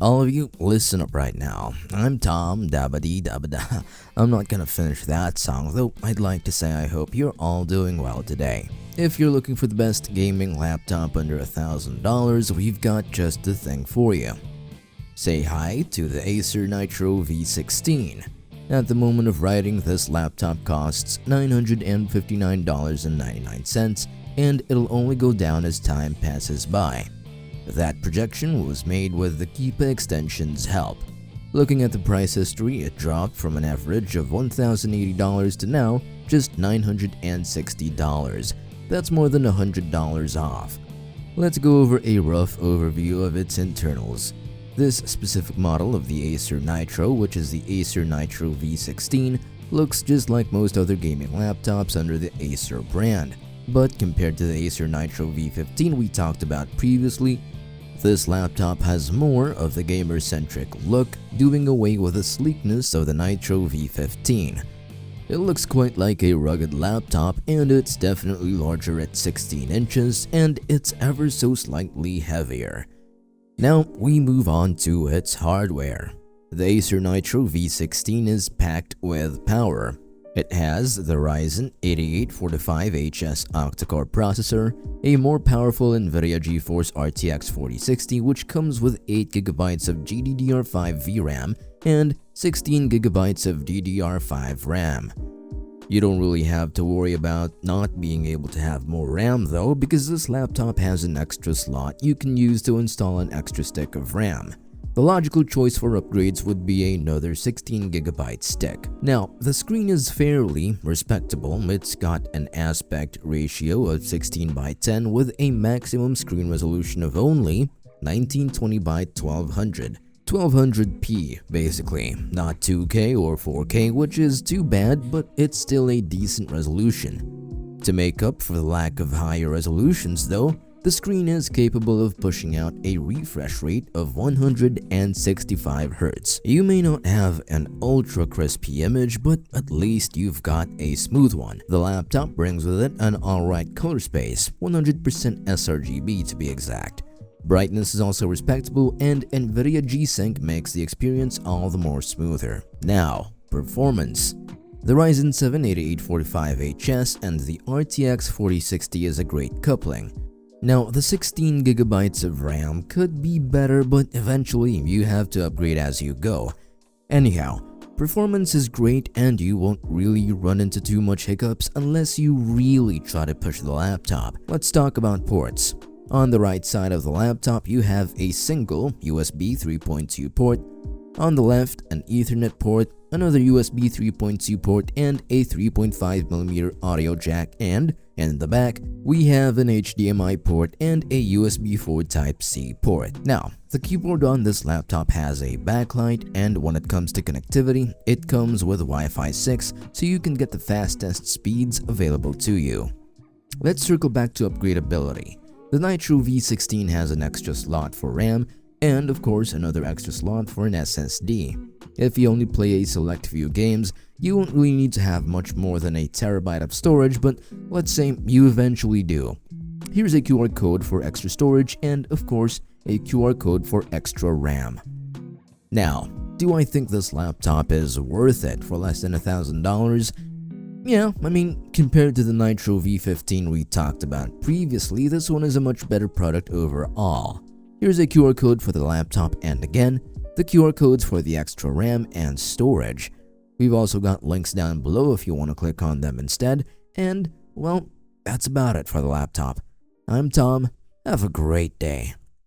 All of you, listen up right now. I'm Tom Dabadi Dabada. I'm not gonna finish that song, though I'd like to say I hope you're all doing well today. If you're looking for the best gaming laptop under $1,000, we've got just the thing for you. Say hi to the Acer Nitro V16. At the moment of writing, this laptop costs $959.99, and it'll only go down as time passes by. That projection was made with the Keepa extension's help. Looking at the price history, it dropped from an average of $1,080 to now just $960. That's more than $100 off. Let's go over a rough overview of its internals. This specific model of the Acer Nitro, which is the Acer Nitro V16, looks just like most other gaming laptops under the Acer brand. But compared to the Acer Nitro V15 we talked about previously, this laptop has more of the gamer-centric look, doing away with the sleekness of the Nitro V15. It looks quite like a rugged laptop, and it's definitely larger at 16 inches, and it's ever so slightly heavier. Now we move on to its hardware. The Acer Nitro V16 is packed with power. It has the Ryzen 8845HS octa-core processor, a more powerful NVIDIA GeForce RTX 4060 which comes with 8GB of GDDR5 VRAM and 16GB of DDR5 RAM. You don't really have to worry about not being able to have more RAM though, because this laptop has an extra slot you can use to install an extra stick of RAM. The logical choice for upgrades would be another 16GB stick. Now, the screen is fairly respectable. It's got an aspect ratio of 16:10 with a maximum screen resolution of only 1920x1200. 1200p basically, not 2K or 4K, which is too bad, but it's still a decent resolution. To make up for the lack of higher resolutions though, the screen is capable of pushing out a refresh rate of 165 Hz. You may not have an ultra crispy image, but at least you've got a smooth one. The laptop brings with it an alright color space, 100% sRGB to be exact. Brightness is also respectable, and NVIDIA G-Sync makes the experience all the more smoother. Now, performance. The Ryzen 7 8845HS and the RTX 4060 is a great coupling. Now, the 16GB of RAM could be better, but eventually you have to upgrade as you go. Anyhow, performance is great and you won't really run into too much hiccups unless you really try to push the laptop. Let's talk about ports. On the right side of the laptop, you have a single USB 3.2 port. On the left, an Ethernet port, another USB 3.2 port, and a 3.5mm audio jack, and in the back, we have an HDMI port and a USB 4 Type-C port. Now, the keyboard on this laptop has a backlight, and when it comes to connectivity, it comes with Wi-Fi 6, so you can get the fastest speeds available to you. Let's circle back to upgradeability. The Nitro V16 has an extra slot for RAM, and of course another extra slot for an SSD. If you only play a select few games, you won't really need to have much more than a terabyte of storage, but let's say you eventually do. Here's a QR code for extra storage and of course a QR code for extra RAM. Now, do I think this laptop is worth it for less than $1,000? Yeah, I mean, compared to the Nitro V15 we talked about previously, this one is a much better product overall. Here's a QR code for the laptop and again, the QR codes for the extra RAM and storage. We've also got links down below if you want to click on them instead, and well, that's about it for the laptop. I'm Tom, have a great day.